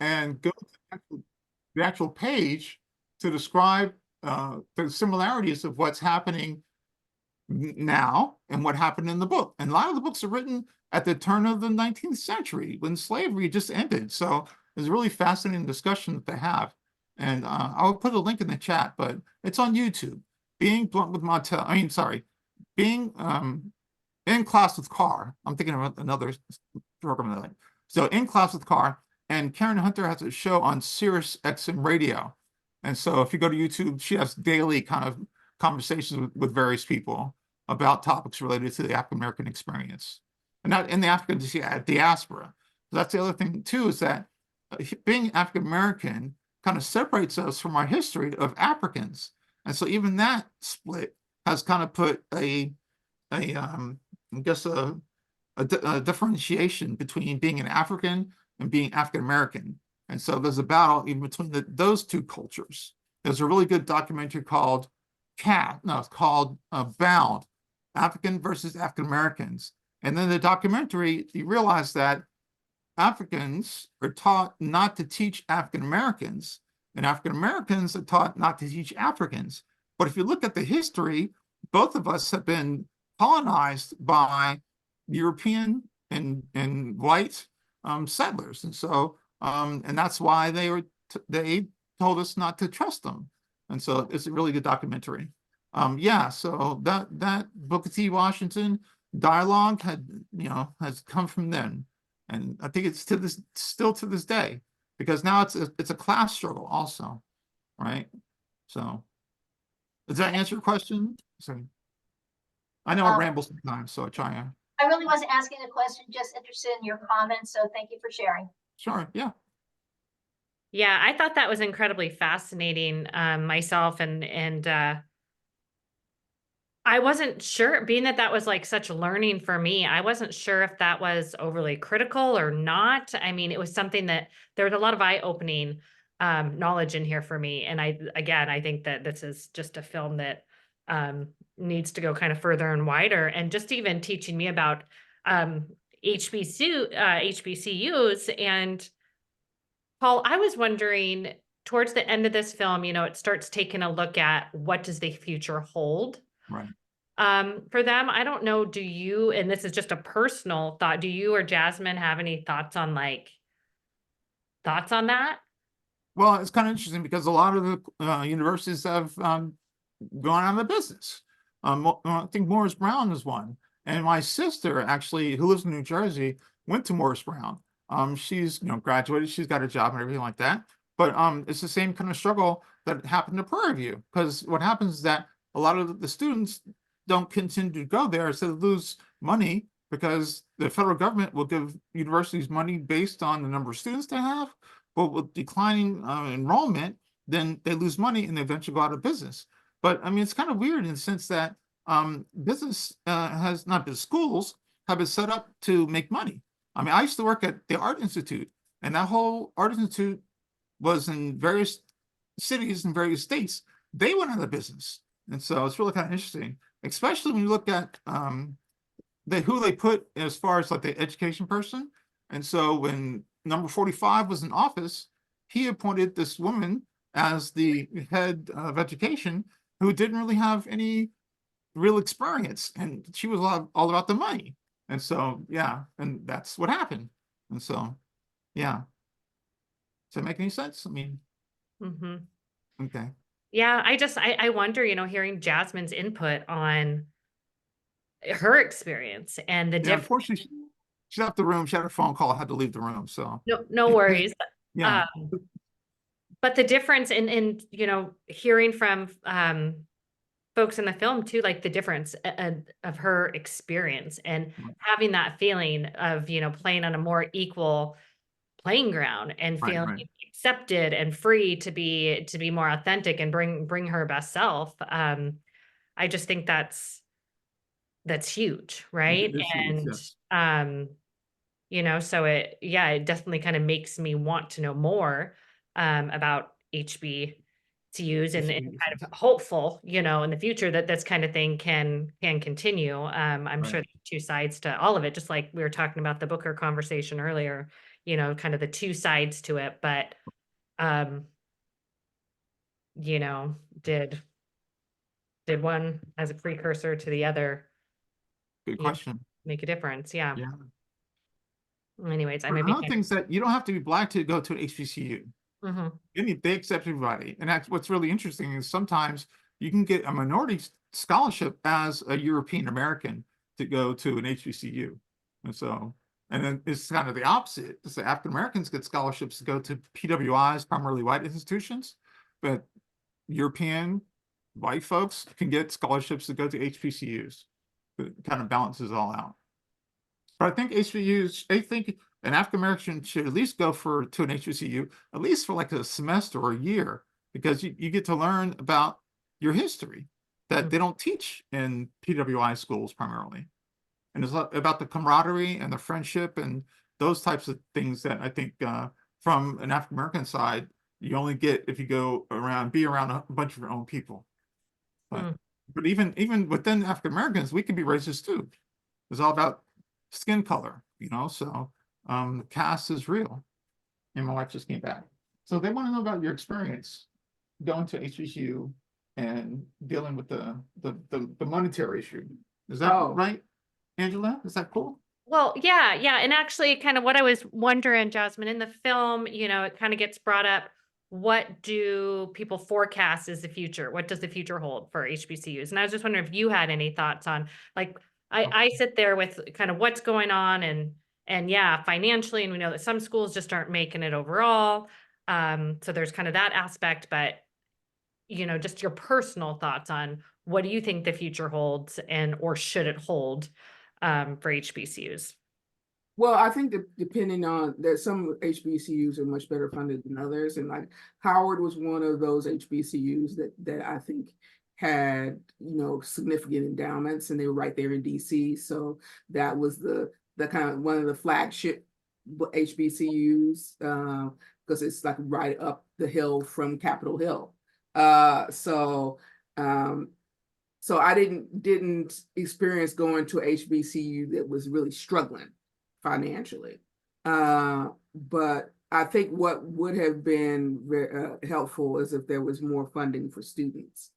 and go to the actual page to describe the similarities of what's happening now and what happened in the book. And a lot of the books are written at the turn of the 19th century when slavery just ended. So it's a really fascinating discussion that they have. And I'll put a link in the chat, but it's on YouTube. Being Blunt with Montel, I mean, sorry, being in Class with Carr. I'm thinking about another program. So In Class with Carr, and Karen Hunter has a show on Sirius XM radio. And so if you go to YouTube, she has daily kind of conversations with various people about topics related to the African American experience, and not in the African diaspora. So that's the other thing too, is that being African American kind of separates us from our history of Africans, and so even that split has kind of put I guess a differentiation between being an African and being African American. And so there's a battle even between those two cultures. There's a really good documentary called it's called Bound, African versus African Americans. And then the documentary, you realize that Africans are taught not to teach African Americans, and African Americans are taught not to teach Africans. But if you look at the history, both of us have been colonized by European and white settlers, and so and that's why they told us not to trust them. And so it's a really good documentary. Yeah, so that Booker T. Washington dialogue has come from then, and I think it's still to this day, because now it's a class struggle also, right? So does that answer your question? Sorry. I know I ramble sometimes, so I try to. I really wasn't asking a question, just interested in your comments. So thank you for sharing. Sure. Yeah. Yeah, I thought that was incredibly fascinating myself, and I wasn't sure, being that was like such learning for me, I wasn't sure if that was overly critical or not. I mean, it was something that there was a lot of eye-opening knowledge in here for me. And I think that this is just a film that needs to go kind of further and wider, and just even teaching me about HBCUs. And Paul, I was wondering, towards the end of this film, it starts taking a look at what does the future hold, right, for them. I don't know, do you, and this is just a personal thought, do you or Jasmine have any thoughts on that? Well, it's kind of interesting because a lot of the universities have gone out of business. I think Morris Brown is one. And my sister, actually, who lives in New Jersey, went to Morris Brown. She's graduated, she's got a job and everything like that. But it's the same kind of struggle that happened to Prairie View, because what happens is that a lot of the students don't continue to go there, so they lose money because the federal government will give universities money based on the number of students they have. But with declining enrollment, then they lose money and they eventually go out of business. But I mean, it's kind of weird in the sense that business has not been, schools have been set up to make money. I mean, I used to work at the Art Institute, and that whole Art Institute was in various cities and various states. They went out of business. And so it's really kind of interesting, especially when you look at who they put as far as like the education person. And so when number 45 was in office, he appointed this woman as the head of education who didn't really have any real experience, and she was all about the money. And so, yeah, and that's what happened. And so, yeah. Does that make any sense? I mean, okay. Yeah, I wonder, hearing Jasmine's input on her experience and the difference. Unfortunately, she's out the room. She had a phone call. I had to leave the room. So no worries. Yeah. But the difference in hearing from folks in the film too, like the difference of her experience and having that feeling of playing on a more equal playing ground and feeling accepted and free to be more authentic and bring her best self. I just think that's huge, right? And yes. So it definitely kind of makes me want to know more about HBCUs and kind of hopeful, in the future that this kind of thing can continue. I'm sure there's two sides to all of it, just like we were talking about the Booker conversation earlier. you know, kind of the two sides to it. But, you know, did one as a precursor to the other, Good you know, question. make a difference? Yeah. Yeah. Anyways, I might be Another thing is that you don't have to be Black to go to an HBCU. They accept everybody. And that's what's really interesting is sometimes you can get a minority scholarship as a European American to go to an HBCU. And so, and then it's kind of the opposite. It's the African Americans get scholarships to go to PWIs, primarily white institutions, but European white folks can get scholarships to go to HBCUs. It kind of balances it all out. But I think HBCUs, I think an African American should at least go to an HBCU, at least for like a semester or a year, because you get to learn about your history that they don't teach in PWI schools primarily. And it's about the camaraderie and the friendship and those types of things that I think from an African American side, you only get if you go around, be around a bunch of your own people. But even within African Americans, we can be racist too. It's all about skin color, you know, so the caste is real. And my wife just came back. So they want to know about your experience going to HBCU and dealing with the monetary issue. Is that right, Angela? Is that cool? Well, yeah, yeah. And actually, kind of what I was wondering, Jasmine, in the film, you know, it kind of gets brought up. What do people forecast as the future? What does the future hold for HBCUs? And I was just wondering if you had any thoughts on, like, I sit there with kind of what's going on and yeah, financially, and we know that some schools just aren't making it overall. So there's kind of that aspect, but you know, just your personal thoughts on what do you think the future holds and or should it hold for HBCUs? Well, I think that depending on that, some HBCUs are much better funded than others, and like Howard was one of those HBCUs that I think had, you know, significant endowments, and they were right there in DC. So that was the kind of one of the flagship HBCUs because it's like right up the hill from Capitol Hill. So I didn't experience going to a HBCU that was really struggling financially. But I think what would have been very helpful is if there was more funding for students.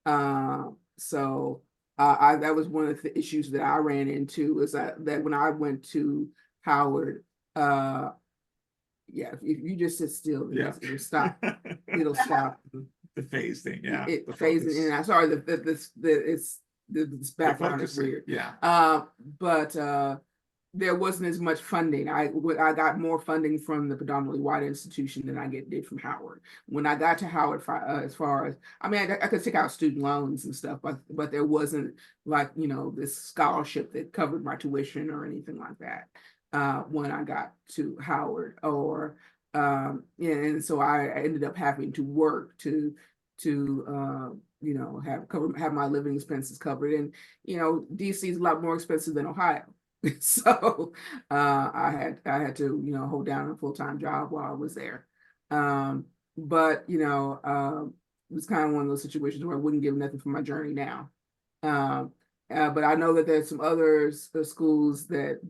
That was one of the issues that I ran into is that when I went to Howard, yeah, if you just sit still, it'll stop. It'll stop. The phase thing, yeah. It phasing in and out. Sorry, this background is weird. Yeah. But there wasn't as much funding. I got more funding from the predominantly white institution than I did from Howard. When I got to Howard, as far as, I mean, I could take out student loans and stuff, but there wasn't like, you know, this scholarship that covered my tuition or anything like that when I got to Howard. Or and so I ended up having to work to you know, have my living expenses covered. And you know, DC is a lot more expensive than Ohio. So I had to, you know, hold down a full-time job while I was there. But you know, it was kind of one of those situations where I wouldn't give nothing for my journey now. But I know that there's some other schools that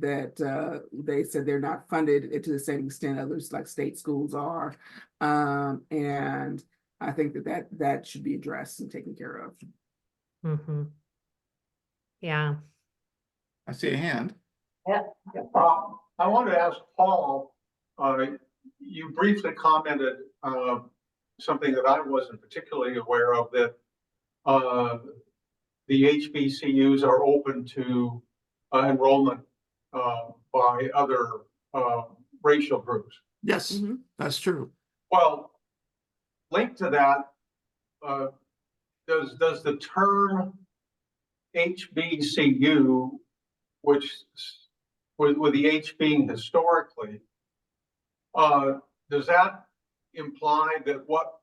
they said they're not funded to the same extent others like state schools are, and I think that should be addressed and taken care of. Yeah. I see a hand. Yeah. I wanted to ask Paul, you briefly commented something that I wasn't particularly aware of, that the HBCUs are open to enrollment by other racial groups. Yes, that's true. Well, linked to that, does the term HBCU, which with the H being historically, does that imply that what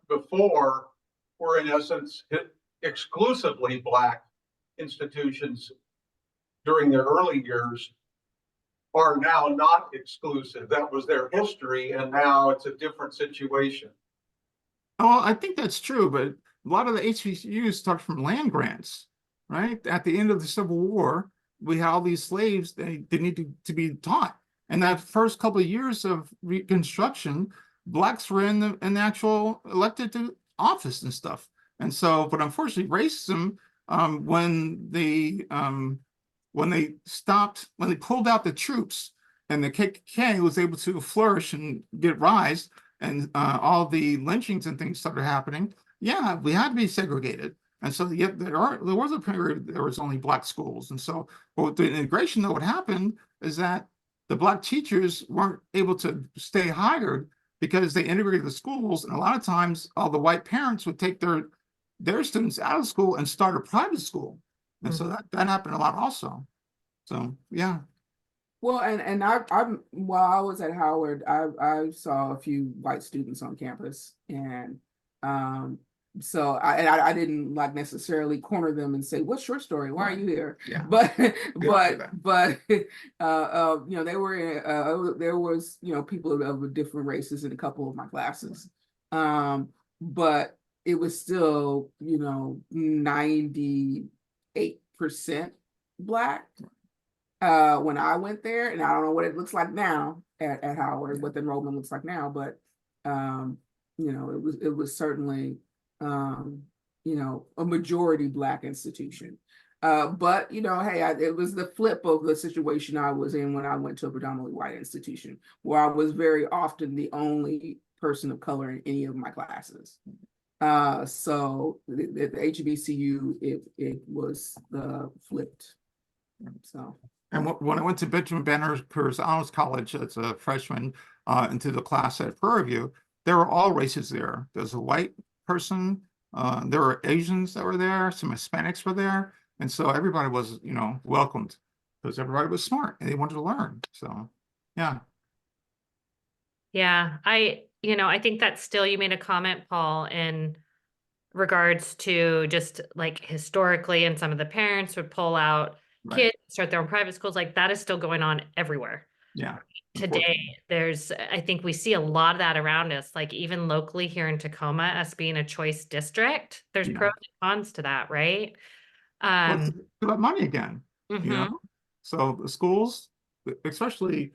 before were in essence exclusively Black institutions during their early years are now not exclusive? That was their history, and now it's a different situation. Oh, I think that's true, but a lot of the HBCUs start from land grants, right? At the end of the Civil War, we had all these slaves, they need to be taught. And that first couple of years of Reconstruction, blacks were in the actual elected to office and stuff. And so, but unfortunately, racism, when they pulled out the troops and the KKK was able to flourish and get rise, and all the lynchings and things started happening, yeah, we had to be segregated. And so, yeah, there was a period there was only black schools. And so, but with the integration, though, what happened is that the black teachers weren't able to stay hired because they integrated the schools. And a lot of times, all the white parents would take their students out of school and start a private school. And so that happened a lot also. So, yeah. Well, and I'm while I was at Howard, I saw a few white students on campus, and so I didn't like necessarily corner them and say, "What's your story? Why are you here?" Yeah. But you know, they were there was, you know, people of different races in a couple of my classes, but it was still, you know, 98% black when I went there, and I don't know what it looks like now at Howard, what the enrollment looks like now, but you know, it was certainly you know, a majority black institution. But you know, hey, it was the flip of the situation I was in when I went to a predominantly white institution, where I was very often the only person of color in any of my classes. So the HBCU, it was flipped. So. And when I went to Benjamin Banneker's Honors College as a freshman into the class at Prairie View, there were all races there. There's a white person, there were Asians that were there, some Hispanics were there. And so everybody was, you know, welcomed because everybody was smart and they wanted to learn. So, yeah. Yeah, I think that's still, you made a comment, Paul, in regards to just like historically, and some of the parents would pull out Right. kids, start their own private schools. Like that is still going on everywhere. Yeah. Today, I think we see a lot of that around us, like even locally here in Tacoma, us being a choice district, there's Yeah. pros and cons to that, right? Well, it's about money again, you Mhm. know? So the schools, especially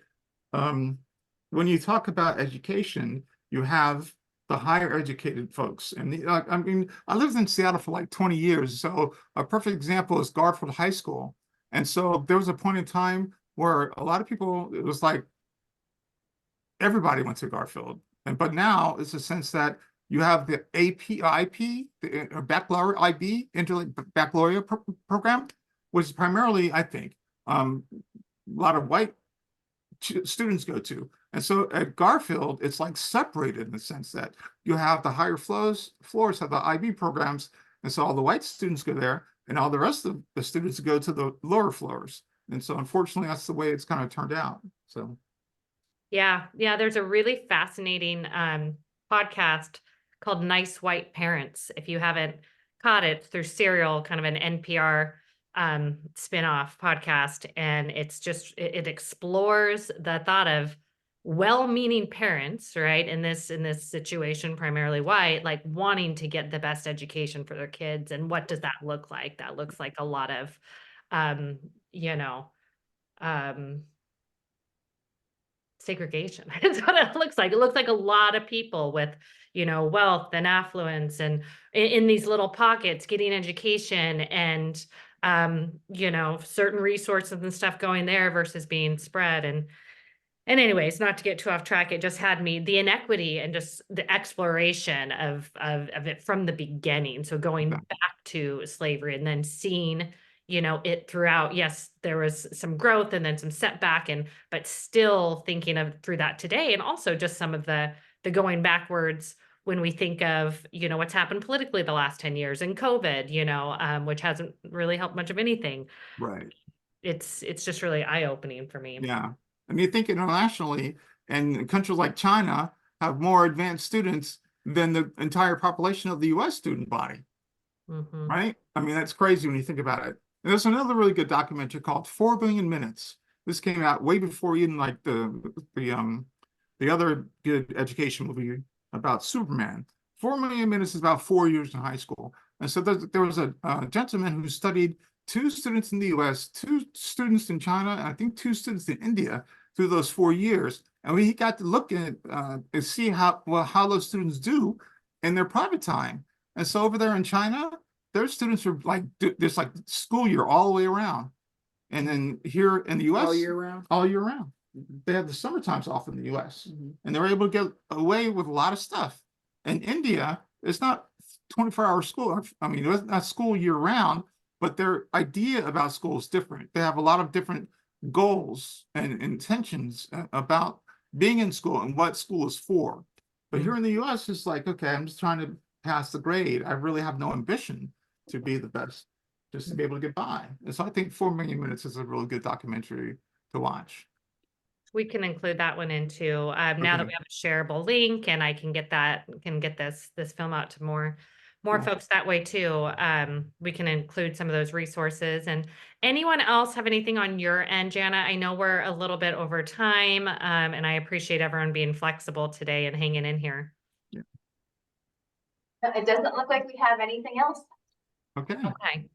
when you talk about education, you have the higher educated folks. And I mean, I lived in Seattle for like 20 years. So a perfect example is Garfield High School. And so there was a point in time where a lot of people, it was like everybody went to Garfield. But now it's a sense that you have the APIP, the baccalaureate IB, baccalaureate program, which is primarily, I think, a lot of white students go to. And so at Garfield, it's like separated in the sense that you have the higher floors have the IB programs. And so all the white students go there and all the rest of the students go to the lower floors. And so unfortunately, that's the way it's kind of turned out. So. Yeah, there's a really fascinating podcast called Nice White Parents. If you haven't caught it, through Serial, kind of an NPR spin-off podcast. And it's just, it explores the thought of well-meaning parents, right? In this situation, primarily white, like wanting to get the best education for their kids. And what does that look like? That looks like a lot of, segregation. That's what it looks like. It looks like a lot of people with, wealth and affluence and in these little pockets getting education and, certain resources and stuff going there versus being spread. And anyways, not to get too off track, it just had me, the inequity and just the exploration of it from the beginning. So going back to slavery and then seeing it throughout. Yes, there was some growth and then some setback, but still thinking of through that today. And also just some of the going backwards when we think of, what's happened politically the last 10 years and COVID, which hasn't really helped much of anything. Right. It's just really eye-opening for me. Yeah. I mean, you think internationally, and countries like China have more advanced students than the entire population of the US student body. Mm-hmm. Right? I mean, that's crazy when you think about it. And there's another really good documentary called 4 Billion Minutes. This came out way before even like the other good education movie about Superman. 4 Million Minutes is about 4 years in high school. And so there was a gentleman who studied 2 students in the US, 2 students in China, and I think 2 students in India through those 4 years. And we got to look at and see how those students do in their private time. And so over there in China, their students are like, there's like school year all the way around. And then here in the US, All year round? all year round. Mhm. They have the summer times off in the US. Mhm. And they're able to get away with a lot of stuff. In India, it's not 24-hour school. I mean, it's not school year round, but their idea about school is different. They have a lot of different goals and intentions about being in school and what school is for. But here in the US, it's like, okay, I'm just trying to pass the grade. I really have no ambition to be the best, just to be able to get by. And so I think 4 Million Minutes is a really good documentary to watch. We can include that one into, now that Okay. we have a shareable link and I can get this film out to more Cool. folks that way too. We can include some of those resources. And anyone else have anything on your end, Jana? I know we're a little bit over time, and I appreciate everyone being flexible today and hanging in here. It doesn't look like we have anything else. Okay. Okay.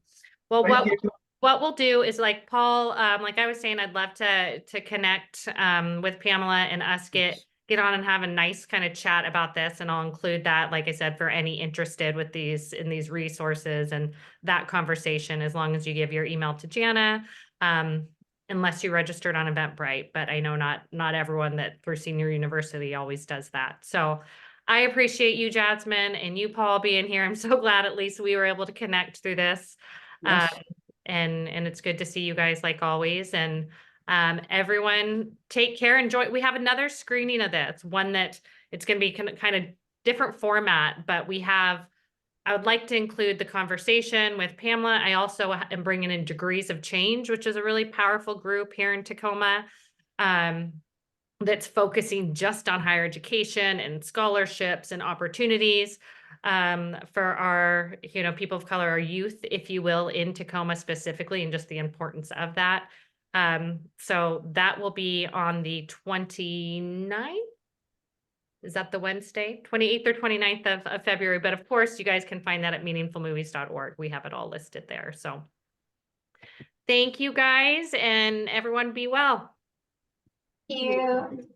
Well, Thank you. what we'll do is, like Paul, like I was saying, I'd love to connect with Pamela and us get on and have a nice kind of chat about this, and I'll include that, like I said, for any interested with in these resources and that conversation, as long as you give your email to Jana, unless you registered on Eventbrite, but I know not everyone that for Senior University always does that. So I appreciate you, Jasmine, and you, Paul, being here. I'm so glad at least we were able to connect through this. Yes. And it's good to see you guys like always. And everyone take care. Enjoy. We have another screening of this, one that it's going to be kind of different format, but I would like to include the conversation with Pamela. I also am bringing in Degrees of Change, which is a really powerful group here in Tacoma. That's focusing just on higher education and scholarships and opportunities for our, people of color, our youth, if you will, in Tacoma specifically, and just the importance of that. So that will be on the 29th. Is that the Wednesday? 28th or 29th of February. But of course, you guys can find that at meaningfulmovies.org. We have it all listed there. So thank you guys, and everyone be well. Thank you.